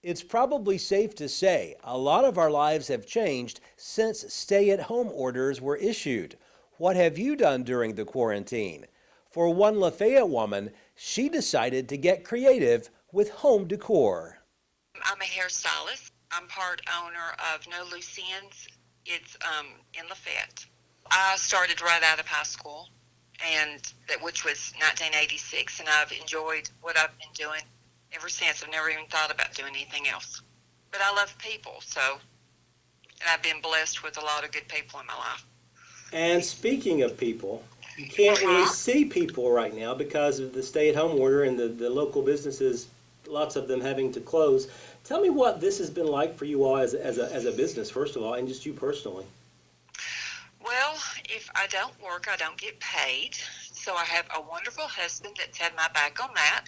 It's probably safe to say a lot of our lives have changed since stay-at-home orders were issued. What have you done during the quarantine? For one Lafayette woman, she decided to get creative with home decor. I'm a hairstylist. I'm part owner of No Loose Ends. It's in Lafayette. I started right out of high school, which was 1986, and I've enjoyed what I've been doing ever since. I've never even thought about doing anything else. But I love people, and I've been blessed with a lot of good people in my life. And speaking of people, you can't really see people right now because of the stay-at-home order and the local businesses, lots of them having to close. Tell me what this has been like for you all as a business, first of all, and just you personally. Well, if I don't work, I don't get paid. So I have a wonderful husband that's had my back on that.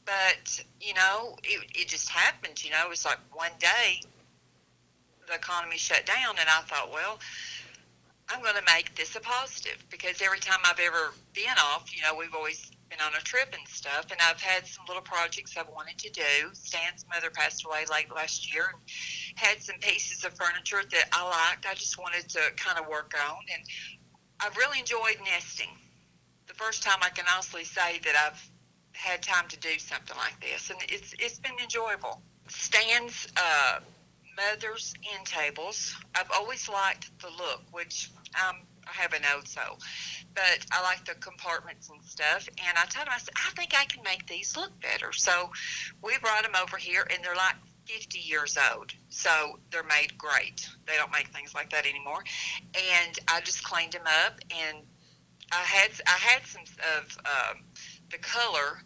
But, it just happened. It's like one day the economy shut down, and I thought, well, I'm going to make this a positive, because every time I've ever been off, we've always been on a trip and stuff, and I've had some little projects I've wanted to do. Stan's mother passed away late last year, and had some pieces of furniture that I liked. I just wanted to kind of work on, and I've really enjoyed nesting. The first time I can honestly say that I've had time to do something like this, and it's been enjoyable. Stan's mother's end tables, I've always liked the look, which I have an so, but I like the compartments and stuff. And I told him, I said, I think I can make these look better. So we brought them over here, and they're like 50 years old. So they're made great. They don't make things like that anymore. And I just cleaned them up, and I had some of the color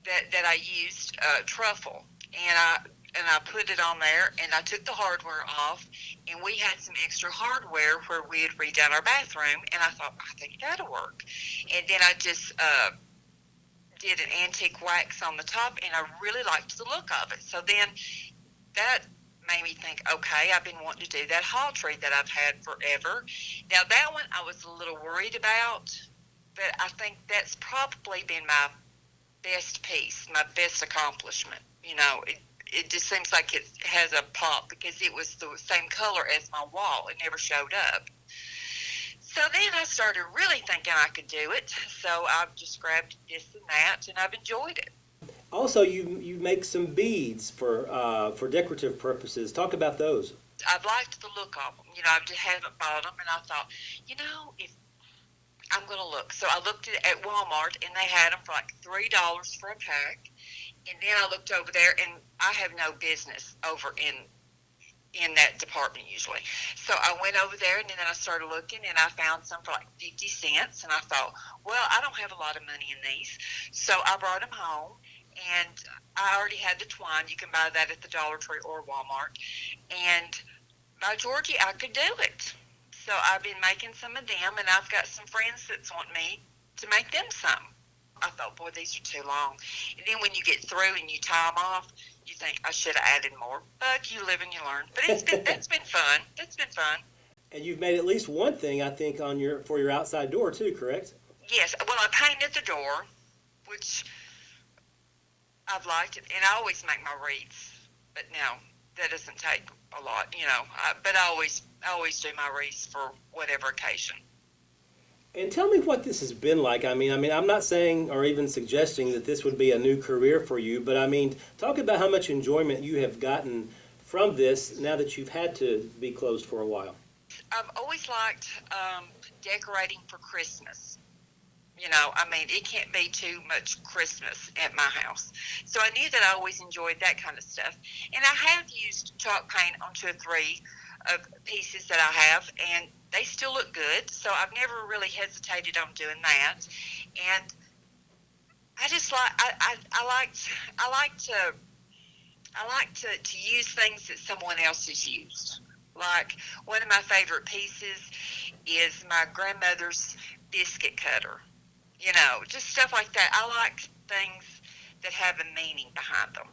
that I used, truffle, and I put it on there, and I took the hardware off, and we had some extra hardware where we had redone our bathroom, and I thought, I think that'll work. And then I just did an antique wax on the top, and I really liked the look of it. So then that made me think, okay, I've been wanting to do that hall tree that I've had forever. Now, that one I was a little worried about, but I think that's probably been my best piece, my best accomplishment. It just seems like it has a pop because it was the same color as my wall. It never showed up. So then I started really thinking I could do it. So I've just grabbed this and that, and I've enjoyed it. Also, you make some beads for decorative purposes. Talk about those. I've liked the look of them. I just haven't bought them, and I thought, if I'm going to look. So I looked at Walmart, and they had them for like $3 for a pack. And then I looked over there, and I have no business over in that department usually. So I went over there, and then I started looking, and I found some for like 50 cents. And I thought, well, I don't have a lot of money in these. So I brought them home, and I already had the twine. You can buy that at the Dollar Tree or Walmart. And by Georgie, I could do it. So I've been making some of them, and I've got some friends that want me to make them some. I thought, boy, these are too long. And then when you get through and you tie them off, you think, I should have added more. But you live and you learn. But it's been fun. It's been fun. And you've made at least one thing, I think, for your outside door too, correct? Yes. Well, I painted the door, which I've liked it, and I always make my wreaths. But now that doesn't take a lot, but I always do my wreaths for whatever occasion. And tell me what this has been like. I mean, I'm not saying or even suggesting that this would be a new career for you, but I mean, talk about how much enjoyment you have gotten from this now that you've had to be closed for a while. I've always liked decorating for Christmas. It can't be too much Christmas at my house. So I knew that I always enjoyed that kind of stuff. And I have used chalk paint on 2 or 3 of pieces that I have, and they still look good. So I've never really hesitated on doing that. And I just I like to use things that someone else has used. Like one of my favorite pieces is my grandmother's biscuit cutter. Just stuff like that. I like things that have a meaning behind them.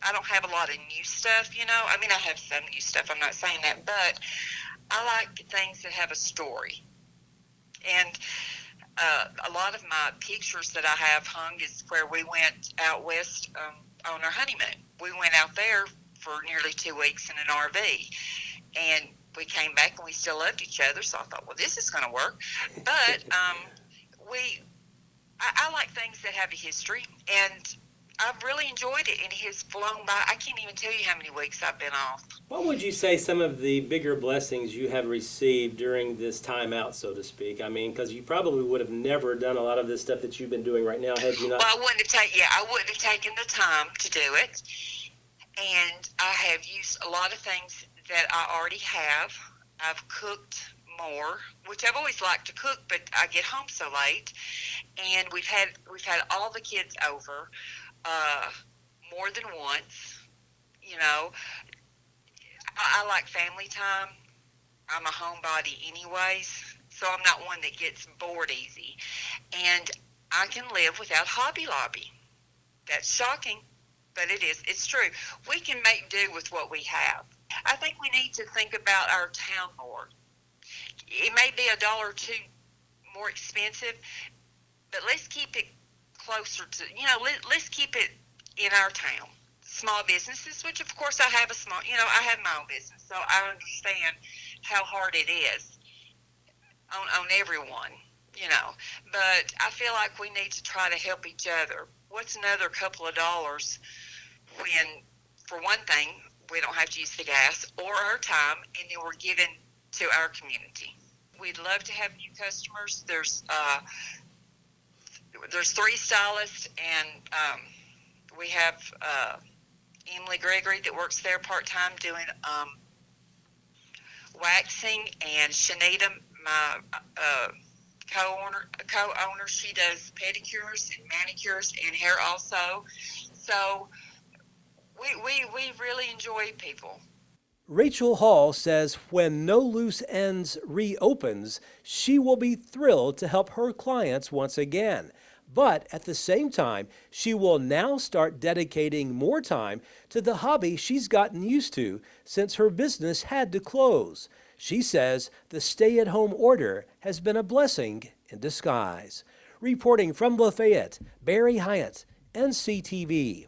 I don't have a lot of new stuff, I have some new stuff, I'm not saying that, but I like things that have a story. And a lot of my pictures that I have hung is where we went out west on our honeymoon. We went out there for nearly 2 weeks in an RV, and we came back and we still loved each other. So I thought, well, this is going to work. But I like things that have a history, and I've really enjoyed it, and it has flown by. I can't even tell you how many weeks I've been off. What would you say some of the bigger blessings you have received during this time out, so to speak? I mean, because you probably would have never done a lot of this stuff that you've been doing right now had you not. Well, I wouldn't have taken the time to do it, and I have used a lot of things that I already have. I've cooked more, which I've always liked to cook, but I get home so late, and we've had all the kids over more than once. You know, I like family time. I'm a homebody anyways, so I'm not one that gets bored easy, and I can live without Hobby Lobby. That's shocking, but it's true. We can make do with what we have. I think we need to think about our town more. It may be $1 or $2 more expensive, but let's keep it closer to, let's keep it in our town. Small businesses, which of course I have I have my own business, so I understand how hard it is on everyone, but I feel like we need to try to help each other. What's another couple of dollars when, for one thing, we don't have to use the gas or our time, and then we're giving to our community. We'd love to have new customers. There's 3 stylists, and we have Emily Gregory that works there part-time doing waxing, and Shanita, my co-owner, she does pedicures and manicures and hair also. So we really enjoy people. Rachel Hall says when No Loose Ends reopens, she will be thrilled to help her clients once again. But at the same time, she will now start dedicating more time to the hobby she's gotten used to since her business had to close. She says the stay-at-home order has been a blessing in disguise. Reporting from Lafayette, Barry Hyatt, NCTV.